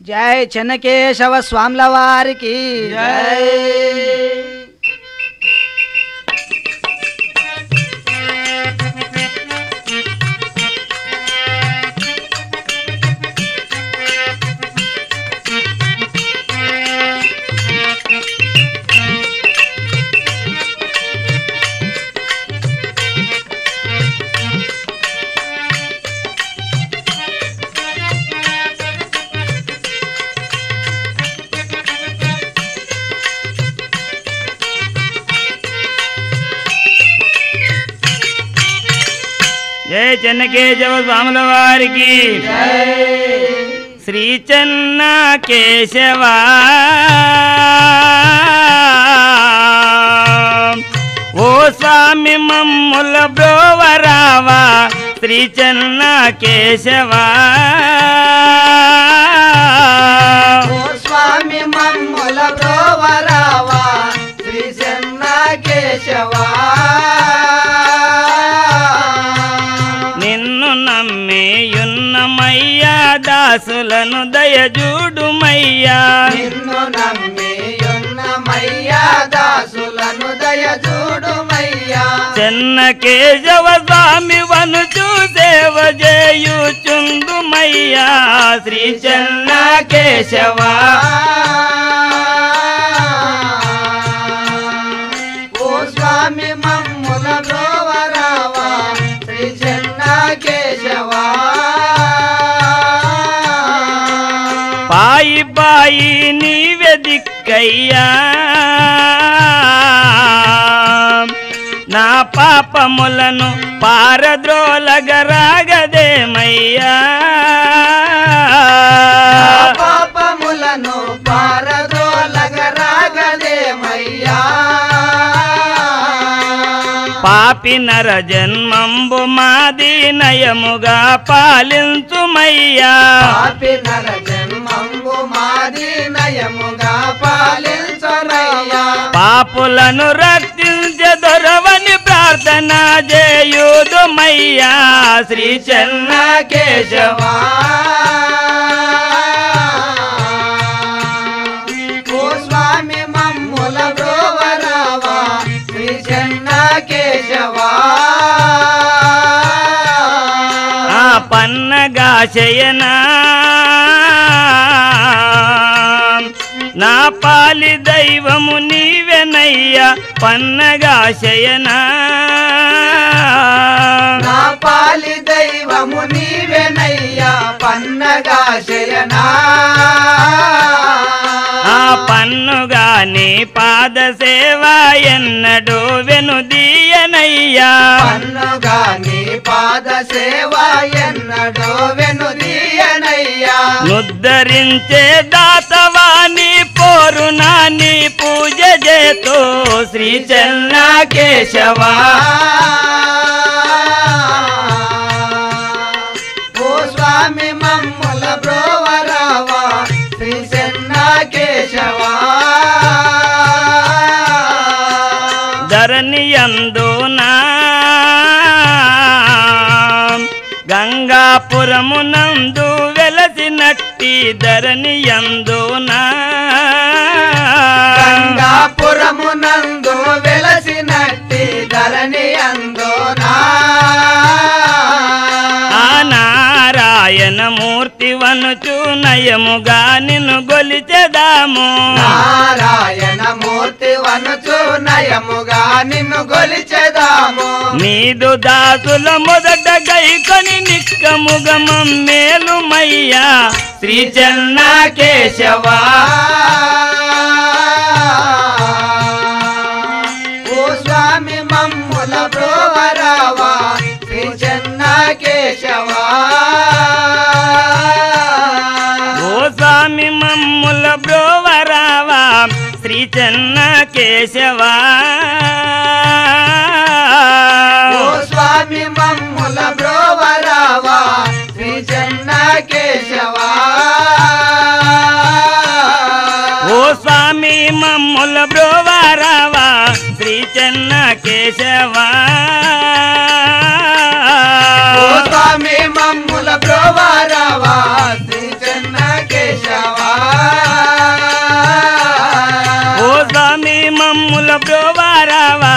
జై చెన్నకేశవ స్వాముల వారికి జై. జై చెన్నకేశవ స్వాముల వారికి శ్రీ చెన్న కేశవ ఓ స్వామి మమ్ముల బ్రోవరావా శ్రీ చెన్న కేశవ ఓ స్వామి మమ్ముల బ్రోవరావా శ్రీ చెన్న కేశవ నమ్మేయున్నమయ్యా దాసులను దయజూడుమయ్యా నిన్ను నమ్మేయున్నమయ్యా దాసులను దయజూడుమయ్యా చెన్న కేశవ స్వామి వనుచు సేవ చేయుచుందుమయ్యా శ్రీ చెన్న కేశవ ఓ స్వామి మమ్ముల బ్రోవరావా శ్రీ చెన్న కేశవ పాయి పాయి నీవే దిక్కయ్యా నా పాపములను పారద్రోలగరాగదేమయ్యా పాపములను పారద్రోలగరాగదేమయ్యా పాపి నర జన్మంబు మాది నయముగా పాలించుమయ్యా పాపి నర జన్మంబు మాది నయముగా పాలించుమయ్యా పాపులను రక్షించే దొరవని ప్రార్థన చేయుదుమయ్యా శ్రీ చెన్న కేశవ ఓ స్వామి మమ్ముల బ్రోవరావా శ్రీ చెన్న కేశవ ఆ పన్నగా శయనా నా పాలి దైవము నీవెనయ్యా పన్నగా శయనా నా పాలి దైవము నీవెనయ్యా పన్నగా శయనా ఆ పన్నుగా నీ పాద సేవ ఎన్నడూ వెనుదీయనయ్యా పన్నుగా నీ పాద సేవ ఎన్నడో వెనుదీయనయ్యా నుద్ధరించే దాతవాణి పోరునా నీ పూజ చేతో శ్రీ చెన్న కేశవ ఓ స్వామి మమ్ముల బ్రోవరావా శ్రీ చెన్న కేశవ ధరణియందునా గంగాపురమునందు వెలసినట్టి ధరణియందునా గంగాపురమునందు వెలసినట్టి ధరణియందునా ఆ నారాయణ మూర్తి వనుచు నయముగా నిన్ను గొలిచెదాము నారాయణ మూర్తి వనుచు నయముగా నిన్ను గొలిచెదాము నీదు దాసుల మొదట గైకొని నిక్కముగ మమ్మేలుమయ్యా శ్రీ చెన్న కేశవ ఓ స్వామి మమ్ముల బ్రోవరావా శ్రీ చెన్న కేశవ ఓ స్వామి మమ్ముల బ్రోవరావా శ్రీ చెన్న కేశవ ఓ స్వామి మమ్ముల బ్రోవరావా శ్రీ చెన్న కేశవ ఓ స్వామి మమ్ముల బ్రోవరావా శ్రీ చెన్న కేశవ ఓ స్వామి మమ్ముల బ్రోవరావా శ్రీ చెన్న కేశవ కేశవా ఓ స్వామి మమ్ముల బ్రోవారావా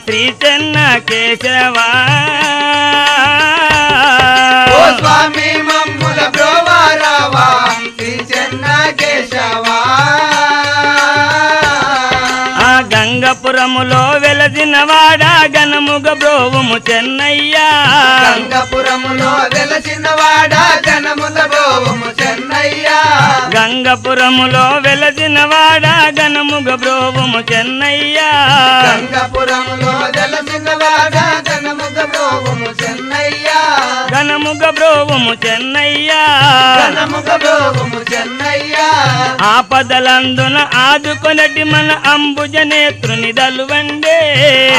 శ్రీ చెన్న కేశవా ఓ స్వామి మమ్ముల బ్రోవారావా శ్రీ చెన్న కేశవా ఆ గంగపురములో వెలసినవాడ గణముగ బ్రోవుము చెన్నయ్య గంగపురములో వెలసినవాడ గణముల బ్రోవుము చెన్నయ్య గంగపురములో వెలసినవాడ గణముగ బ్రోవుము చెన్నయ్య గంగపురములో వెలసినవాడ గణముగ బ్రోవుము చెన్నయ్య గణముగ బ్రోవుము చెన్నయ్య గణముగ బ్రోవుము చెన్నయ్య ఆపదలందున ఆదుకొనటి మన అంబుజ నేత్రుని దలువండే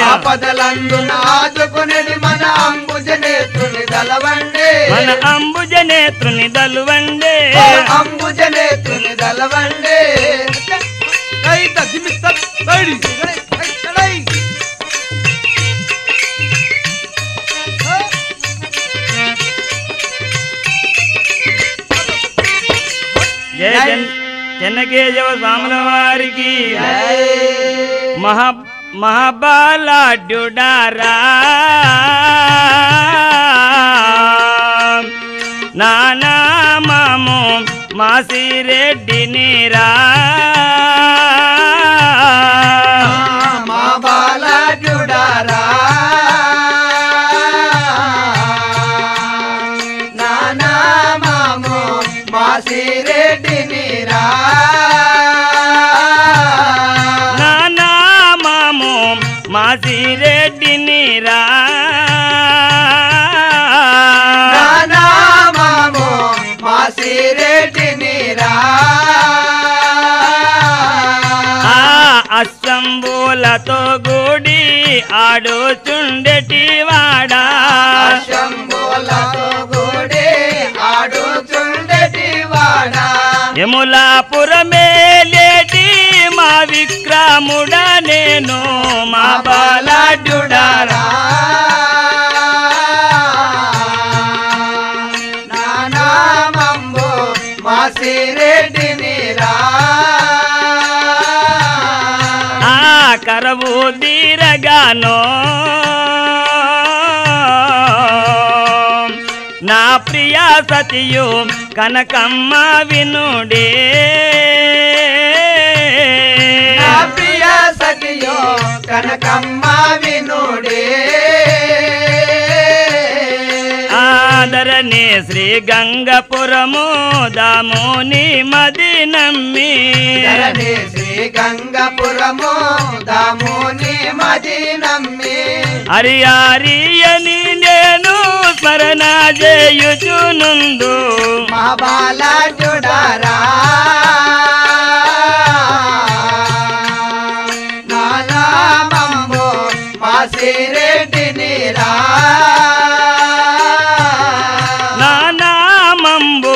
ఆపదలందున ఆదుకొనటి మన అంబుజ నేత్రుని దలవండే మన అంబుజ నేత్రుని దలువండే అంబుజ నేత్రుని దలవండే జయ చెన్నకేశవ స్వాముల వారికి మహాబాలాడ్యుడారా నానామము మాసిరెడ్డినిరా మా బాలాడ్యుడారా నానామము మాసిరెడ్డినిరా నానామము మాసిరెడ్డినిరా నానామము మాసిరెడ్డినిరా అస్సంబులతో గుడి ఆడుచుండెటి వాడా శంభులతో గుడి ఆడుచుండెటి వాడా యములాపురమేలేటి మా విక్రముడా నేను మా బాలాడ్యుడారా నానామంబు మాసిరెడ్డినిరా ఆ కరవు దీరగానో నా ప్రియ సతియు కనకమ్మ వినుడే నా ప్రియ సఖియో కనకమ్మ వినుడే ఆదరణి శ్రీ గంగపురము దాముని మది నమ్మి ధరణి శ్రీ గంగపురము దాముని మది నమ్మి హరియారియని నేను స్మరణ చేయుచునుందు మహాబాలాడ్యుడారా నానామంబు మాసిరెడ్డినిరా నానామంబు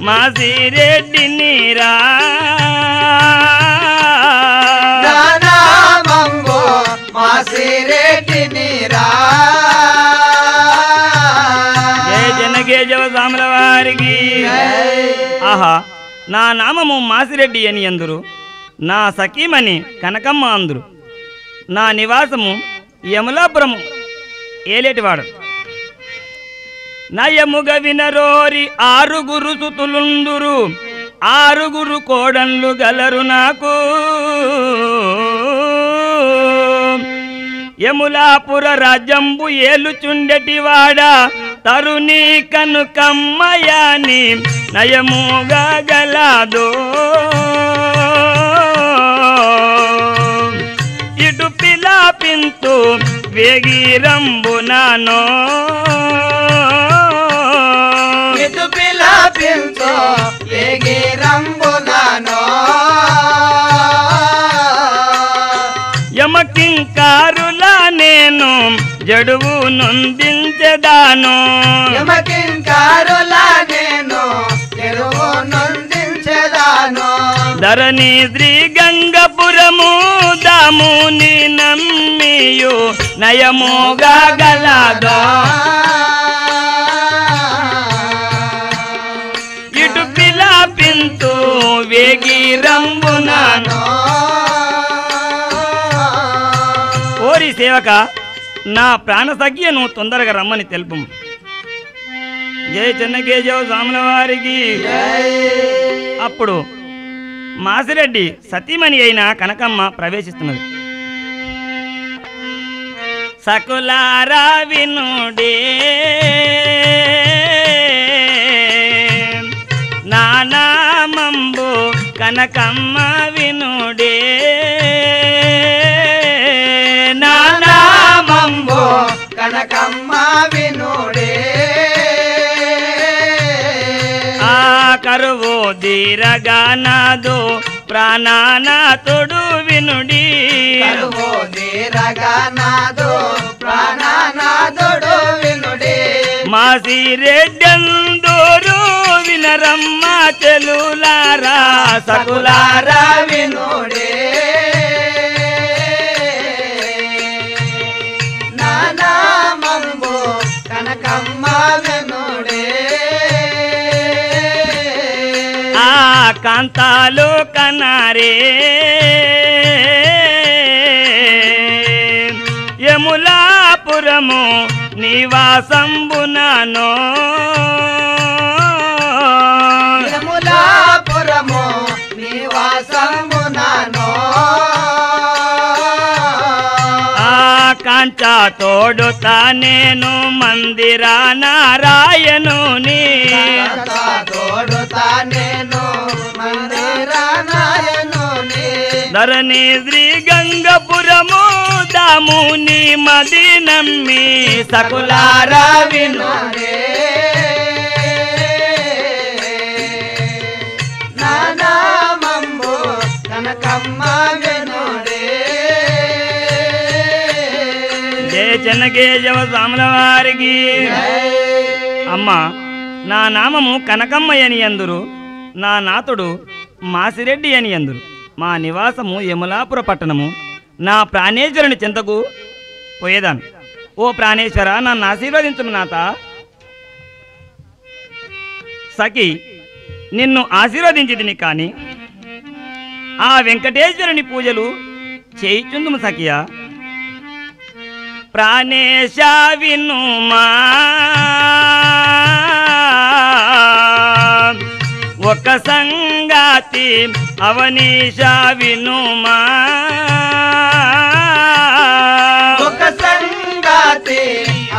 మాసిరెడ్డినిరా నానామంబు మాసిరెడ్డినిరా జయ జనకేశవ స్వాముల వారికి ఆహా నా నామము మాసిరెడ్డి అని అందురు నా సఖీమణి కనకమ్మ అందురు నా నివాసము యములాపురము ఏలేటివాడు నయముగ వినరోరి ఆరుగురు సుతులుందురు ఆరుగురు కోడన్లు గలరు నాకు యములాపుర రాజ్యంబు ఏలుచుండెటివాడ తరుణి కనుకమ్మయాని నయముగా గలాదో ఇటు పిలాపింతు వేగిరంబునానో ఇటు పిలాపించో వేగిరంబునానో యమకింకారులా నేను జడువు నొందించెదాను యమకింకారులా నేను ఎరువు నొందించెదాను ధరణి శ్రీ గంగపురము దాముని నమ్మియు నయముగా గలదా ఇటు పిలాపింతు మందిరంబునాను. ఓరి సేవక, నా ప్రాణ సఖ్యను తొందరగా రమ్మని తెలుపు. జయ చెన్నకేశవ స్వాముల వారికి. అప్పుడు మాసిరెడ్డి సతీమణి అయిన కనకమ్మ ప్రవేశిస్తున్నది. సకులారా వినుడే నానామంబు కనకమ్మ వినుడే నానామంబు కనకమ్మ వినుడే ఆ కరువు దీరగానాదు ప్రాణానాథుడు వినుడి కరువు దీరగానాదు ప్రాణానాథుడు వినుడి మాసిరెడ్డందూరు వినరమ్మ చెలులారా సకులారా వినుడే నానామంబు కనకమ్మ వినుడే ఆ కాంతాలు కనారే యములాపురము నివాసంబునానో యములాపురము నివాసంబునానో ఆ కాంచా తోడుతా నేను మందిరా నారాయణుని తోడుతా నేను మందిరానాయనుని ధరణి శ్రీ గంగపురము దాముని మది నమ్మి సకులారా వినుడే నానామంబు కనకమ్మ వినుడే జయ చెన్నకేశవ స్వాముల వారికి. అమ్మ, నా నామము కనకమ్మయ్య అని అందురు, నా నాథుడు మాసిరెడ్డి అని అందురు. మా నివాసము యములాపుర పట్టణము. నా ప్రాణేశ్వరుని చింతకు పోయేదాను. ఓ ప్రాణేశ్వర, నన్ను ఆశీర్వదించుము నాథ. సఖి, నిన్ను ఆశీర్వదించితిని కాని ఆ వెంకటేశ్వరుని పూజలు చేయిచుందుము సఖియా. ప్రాణేశ వినుమా ఒక సంగాతి అవనీశ వినుమా ఒక సంగాతి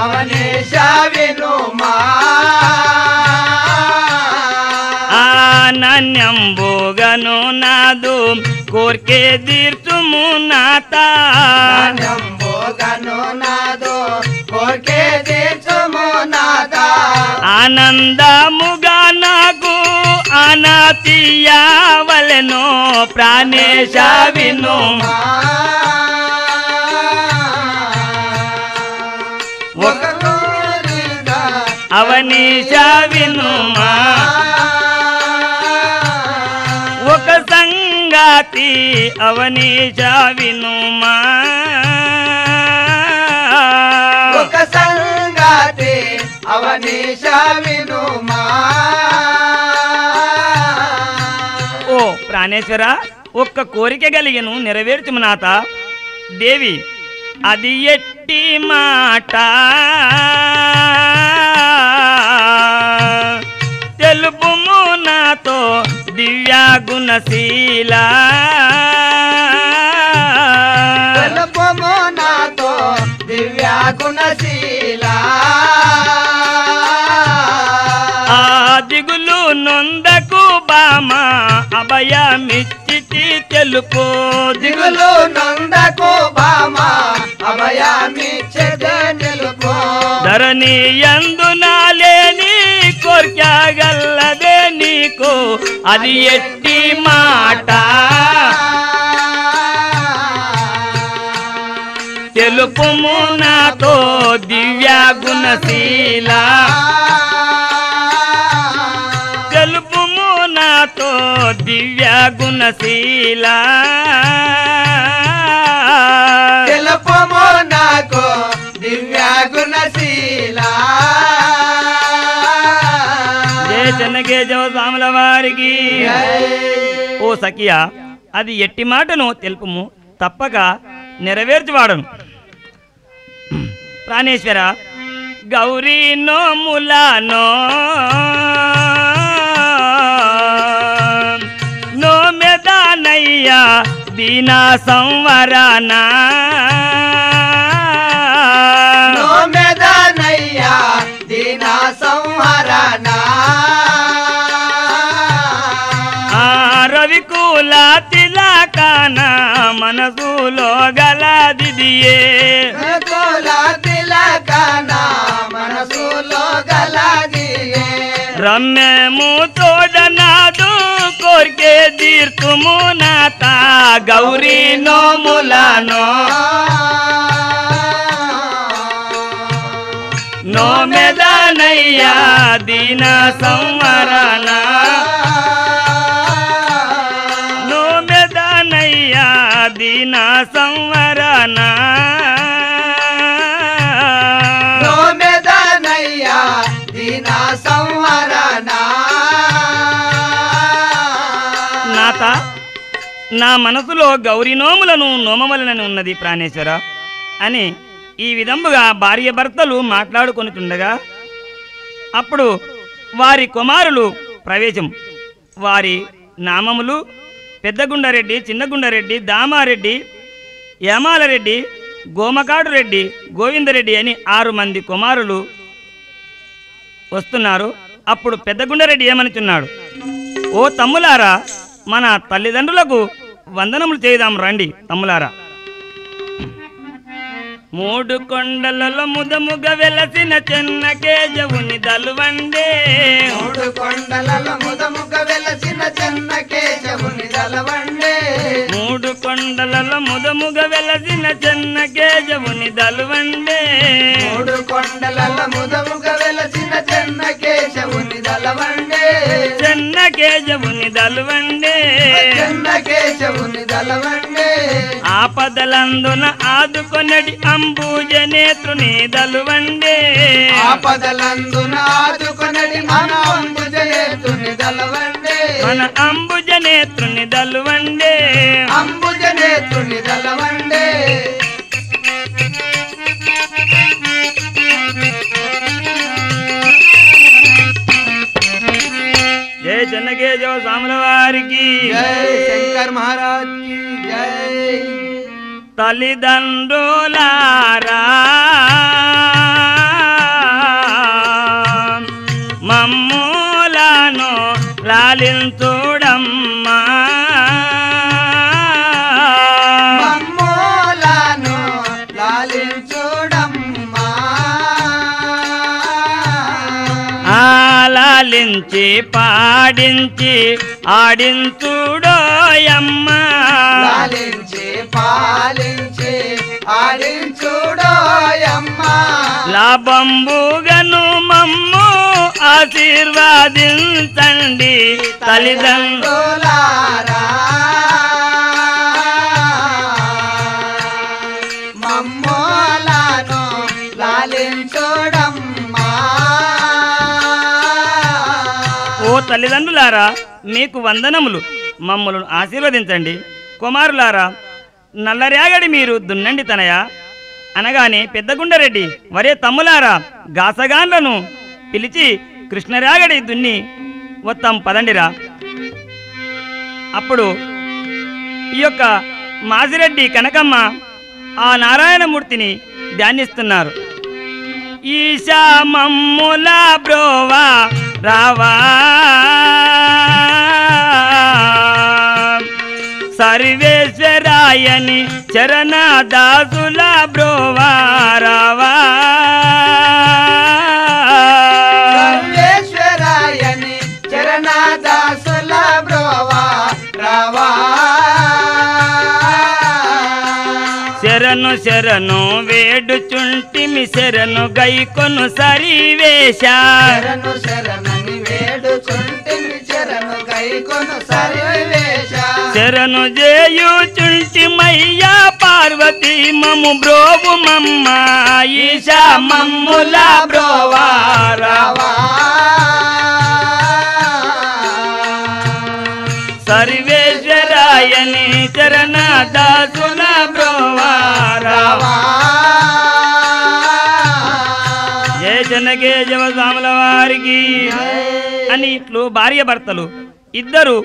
అవనేశ వినుమా ఆనన్యంబోగను నాదు కోర్కే తీర్చుము నాత గను నాదో కోర్కే తీర్చుము నాదా ఆనందముగా నాకు అనాతియావలెను ప్రాణేశ వినుమా ఒక కోరిగా అవనీశ వినుమా ఒక సంగాతి అవనీశ వినుమా ఒక సంగాతి అవనీశ వినుమా ఓ ప్రాణేశ్వర, ఒక్క కోరిక కలిగను నెరవేర్చుము నాత. దేవి, అది ఎట్టి మాట తెలుపుము నాతో దివ్యా గుణశీల తెలుపుము నాతో దివ్యా గుణశీల ఆ దిగులు నొందకు బామ అభయమిచ్చితి తెలుపు దిగులు నందకు భామ అభయామిచ్చదే నిలుపు ధరణి యందునాలేని కోర్కెగల్లదే నీకు అది ఎట్టి మాట తెలుపుము నాతో దివ్యా గుణశీల తెలుపుము నాతో దివ్యా గుణశీల తెలుపుము నాకు దివ్యా గుణశీల జయ చెన్నకేశవ స్వాముల వారికి. ఓ సఖియా, అది ఎట్టి మాటను తెలుపుము, తప్పక నెరవేర్చువాడను. ప్రాణేశ్వర, గౌరీ నోములానో నోమెదానయ్యా దీనా సంవరనా నోమెదానయ్యా దీనా సంవరనా రవికుల తిలకాన మనసులో గలదిదియే కుల తిలకాన మనసులో గలదియే రమ్యము తోడనాదు కోరికే తీర్తుము నాత గౌరీ నోములానో నోమెదానయ్యా దీన సంవరణ నోమెదానయ్యా దీన సంవరణ నోమెదానయ్యా దీనా సంవరణ నాత, నా మనసులో గౌరీ నోములను నోమవలనని ఉన్నది ప్రాణేశ్వర అని ఈ విధముగా భార్య భర్తలు మాట్లాడుకొనుచుండగా అప్పుడు వారి కుమారులు ప్రవేశం. వారి నామములు పెద్దగుండారెడ్డి, చిన్నగుండారెడ్డి, దామారెడ్డి, యామాలరెడ్డి, గోమకాడు రెడ్డి, గోవిందరెడ్డి అని 6 మంది కుమారులు వస్తున్నారు. అప్పుడు పెద్దగుండారెడ్డి ఏమనుచున్నాడు, ఓ తమ్ములారా, మన తల్లిదండ్రులకు వందనములు చేద్దాం రండి తమ్ములారా. 3 కొండలలో ముదముగ వెలసిన చెన్నకేశవుని దలువండే 3 కొండలలో ముదముగ వెలసిన చెన్నకేశవుని దలవండే 3 కొండలలో ముదముగ వెలసిన చెన్నకేశవుని దలువండే 3 కొండలలో ముదముగ వెలసిన చెన్నకేశవుని దలవండే చెన్నకేశవుని దలువండే చెన్నకేశవుని దలవండే ఆపదలందున ఆదుకొనడి అంబుజనేత్రుని దలువండే ఆపదలందున ఆదుకొనడి మన అంబుజనేత్రుని దలవండే మన అంబుజనేత్రుని దలువండే అంబుజనేత్రుని దలవండే జయ చెన్నకేశవ స్వాముల వారికి జై శంకర్ మహారాజ్ కి జై తల్లిదండ్రులారా మమ్ములను లాలించుడమ్మా మమ్ములను లాలించుడమ్మా లాలించి పాడించి ఆడించుడోయమ్మా లాలించి పాలించి ఆడించుడోయమ్మా లాభంబుగను మమ్ము ఆశీర్వాదించండి తల్లిదండ్రులు తల్లిదండ్రులారా మమ్ములను లాలించుడమ్మా ఓ తల్లిదండ్రులారా, మీకు వందనములు, మమ్మలను ఆశీర్వదించండి. కుమారులారా, నల్లరేగడి మీరు దున్నండి తనయ అనగానే పెద్దగుండరెడ్డి, వరే తమ్ములారా, గాసగాన్లను పిలిచి కృష్ణరేగడి దున్ని వత్తాం పదండిరా. అప్పుడు ఈ యొక్క మాసిరెడ్డి కనకమ్మ ఆ నారాయణమూర్తిని ధ్యానిస్తున్నారు. ఈశా మమ్ముల బ్రోవా రావా సర్వేశ్వరాయని చరణదాసుల బ్రోవా రావా సర్వేశ్వరాయని చరణదాసుల బ్రోవా రావా శరణు శరణు వేడుచుంటిమి శరణు గైకొను సరివేశ శరణు శరణని వేడుచుంటిమి శరణు గైకొను సర్వేశ శరణు చేయుచుంటిమయ్యా పార్వతీ మము బ్రోవు మమ్మ ఈశా మమ్ముల బ్రోవా రావా సర్వేశ్వర రాయని చరణ దాసుల బ్రోవారా జయ చెన్నకేశవ స్వాముల వారికి అని ఇట్లు భార్య భర్తలు ఇద్దరు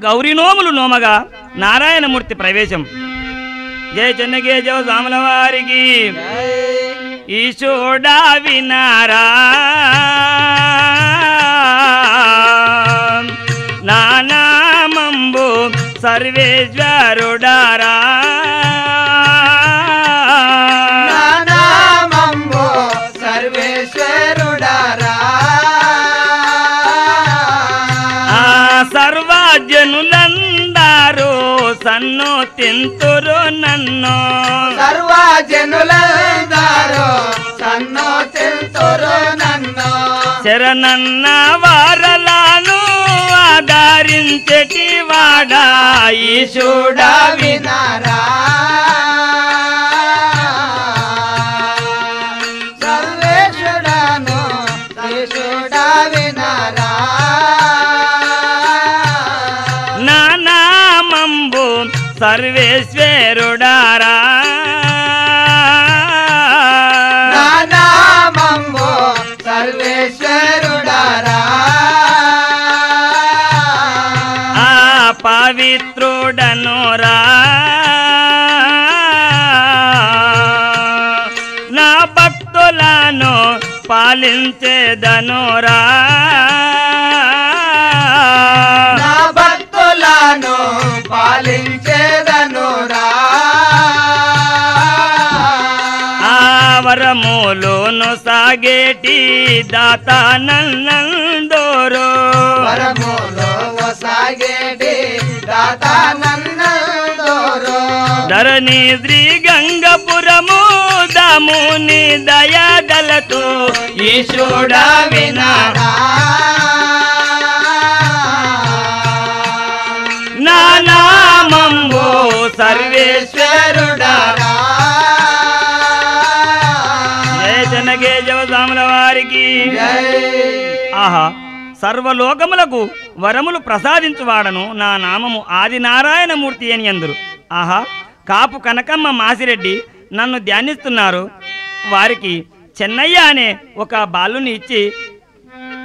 గౌరీ నోములు నోమగా నారాయణమూర్తి ప్రవేశం. జయ చెన్నకేశవ స్వాముల వారికి ఈశోడా వినారా నానామంబు సర్వేశ్వరుడారా నానామంబు సర్వేశ్వరుడారా సర్వజనులందారు సన్ను తింతురు నన్ను సర్వజనులందారు సన్ను తింతురు నన్ను శరణన్న వారలాను ఆదరించెటి వాడా ఈశోడా వినారా సర్వేశ్వరుడాను ఈశోడా వినారా నానామంబు సర్వేశ్వరుడారా నానామంబు సర్వేశ్వరుడారా ఆ పవిత్రుడనురా నా భక్తులను పాలించేదనురా నా భక్తులను పాలించేదనురా వరములోను సాగేటి దాత నన్నందోరు వరములో సాగేటి దాత నన్నందోరు ధరణి శ్రీ గంగపురము దాముని దయాదలతో ఈశోడా వినారా నానామంబు సర్వేశ్వరుడారా జయ చెన్నకేశవ స్వాముల వారికి ఆహా సర్వలోకములకు వరములు ప్రసాదించువాడను నా నామము ఆదినారాయణమూర్తి అని అందరు. ఆహా కాపు కనకమ్మ మాసిరెడ్డి నన్ను ధ్యానిస్తున్నారు. వారికి చెన్నయ్య అనే ఒక బాలుని ఇచ్చి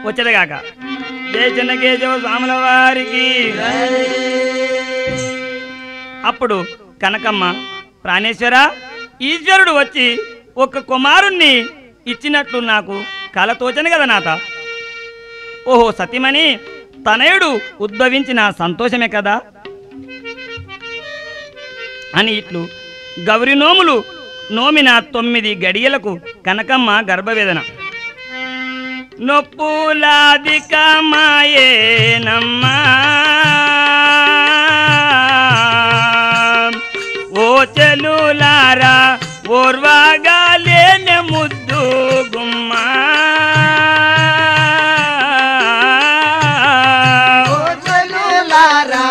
వచ్చేదగాక. జయ చెన్నకేశవ స్వాముల వారికి. అప్పుడు కనకమ్మ ప్రాణేశ్వర ఈశ్వరుడు వచ్చి ఒక కుమారుణ్ణి ఇచ్చినట్లు నాకు కల తోచను కదా నాత. ఓహో సతీమణి తనయుడు ఉద్భవించిన సంతోషమే కదా అని ఇట్లు గౌరి నోములు నోమిన 9 గడియలకు కనకమ్మ గర్భవేదన నొప్పులాదికమాయేనమ్మా ఓ చెలులారా ఓర్వాగాలేని ముద్దు గుమ్మా ఓ చెలులారా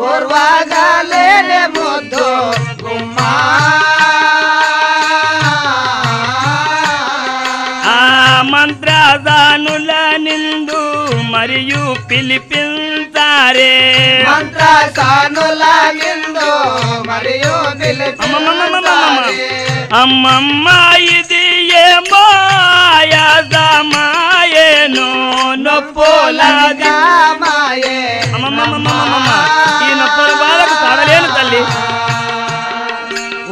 ఓర్వాగాలేని ముద్దు గుమ్మా ఆ మంత్రదానుల నిందు మరియు పిలిపించారే మంత్రసానుల నిందు మరియు పిలిపించారే అమ్మమ్మ ఇది ఏమో ఆయాసమాయేను నొప్పులాగా మాయే అమ్మమ్మ ఈ నొప్పుల బాధకు పడలేను తల్లి.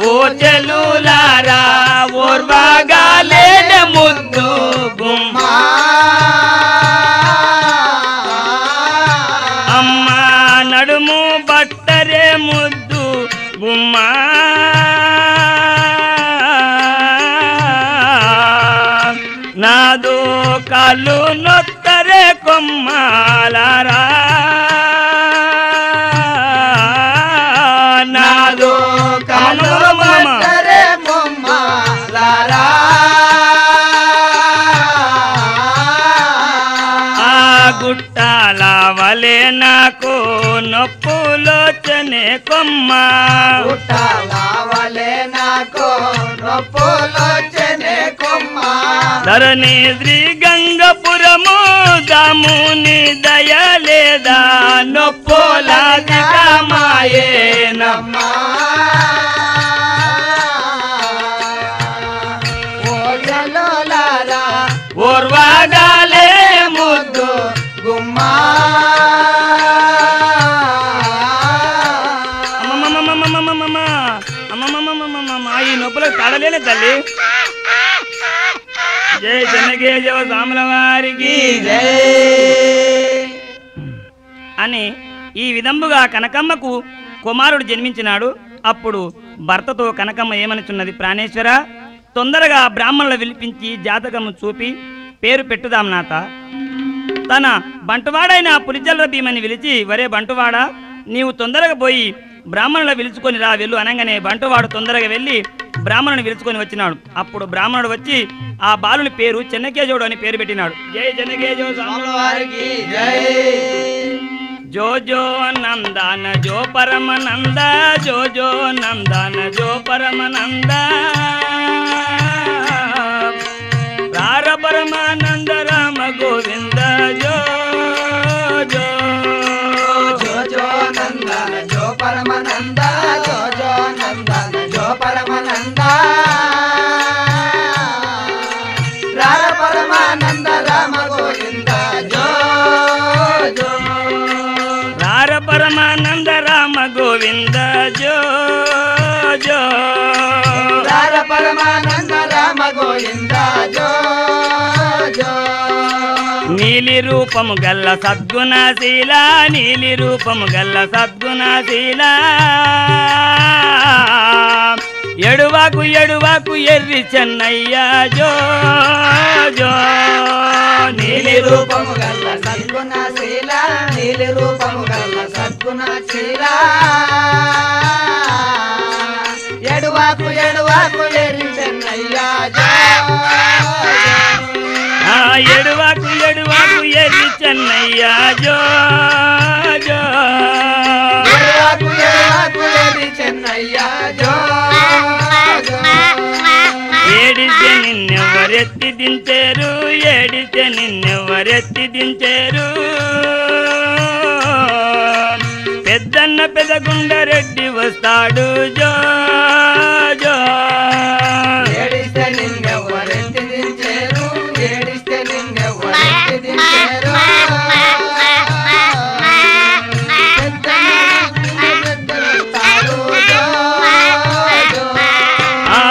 ఓ చెలులారా ఓర్వాగాలేని ముద్దు గుమ్మా అమ్మ నడుము బట్టరే ముద్దు గుమ్మా నాదో కాళ్ళు నొత్తరే కొమ్మాలారా నాదో కాలు మట్టరే బొమ్మలారా ఆ గుట్టాల వలె నాకు నొప్పులోచనే కొమ్మ గుట్టాల వలె నాకు నొప్పులోచనే కొమ్మ ధరణి శ్రీ గంగపురము దాముని దయలేదా నొప్పులాదికమాయే తడలేని తల్లి. జై చెన్నకేశవ స్వాముల వారికి అని ఈ విధంబుగా కనకమ్మకు కుమారుడు జన్మించినాడు. అప్పుడు భర్తతో కనకమ్మ ఏమనుచున్నది, ప్రాణేశ్వర తొందరగా బ్రాహ్మణులు పిలిపించి జాతకము చూపి పేరు పెట్టుదాం నాత. తన బంటువాడైన పులిజల్ల భీమని పిలిచి, వరే బంటువాడ నీవు తొందరగా పోయి బ్రాహ్మణులు పిలుచుకొని రా వెళ్ళు అనగానే బంటువాడు తొందరగా వెళ్ళి బ్రాహ్మణుని పిలుచుకొని వచ్చినాడు. అప్పుడు బ్రాహ్మణుడు వచ్చి ఆ బాలుని పేరు చెన్నకేశవుడు అని పేరు పెట్టినాడు. జై చెన్నకేశవ స్వాముల వారికి జై. జో జో నందన జో పరమనంద, జో జో నందన జో పరమనంద, రార పరమానంద రామ గోవింద జో జో. జో జో నందన జో పరమనంద, జో జో నందన జో పరమనంద, రార పరమానంద రామ గోవింద జో జో. రార పరమానంద రామ గోవింద జో జో. రార పరమానంద రామ గోవింద జో జో. నీలి రూపము గల్ల సద్గుణశీల, నీలి రూపము గల్ల సద్గుణశీల, ఎడువాకు ఎడువాకు ఎర్రి చెన్నయ్య జో జో. నీలి రూపము గల్ల సద్గుణశీల, నీలి రూపము గల్ల సద్గుణశీల, ఎడువాకు ఎడువాకు ఎర్రి చెన్నయ్య జో జో. ఎడువాకు ఎడువాకు ఎర్రి చెన్నయ్య జో జో. ఎడువాకు ఎడువాకు ఎర్రి చెన్నయ్య జో జో. ఏడితే నిన్నెవరెత్తి దించారు, ఏడితే నిన్నెవరెత్తి దించారు, పెద్దన్న పెదగుండరెడ్డి వస్తాడు జో జో. ఏడిస్తే నిన్నెవరెత్తి దించారు, ఏడిస్తే నిన్నెవరెత్తి దించారు,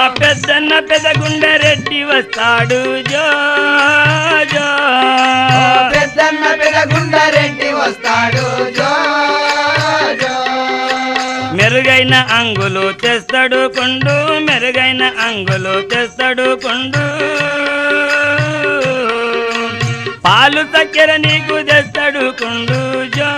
పెద్దన్న పెదగుండరెడ్డి వస్తాడు జో జో. పెద్దన్న పెదగుండరెడ్డి వస్తాడు జో జో. మెరుగైన అంగులు తెస్తాడు కొండు, మెరుగైన అంగులు తెస్తాడు కొండు, పాలు చక్కెర నీకు తెస్తాడు కొండు జో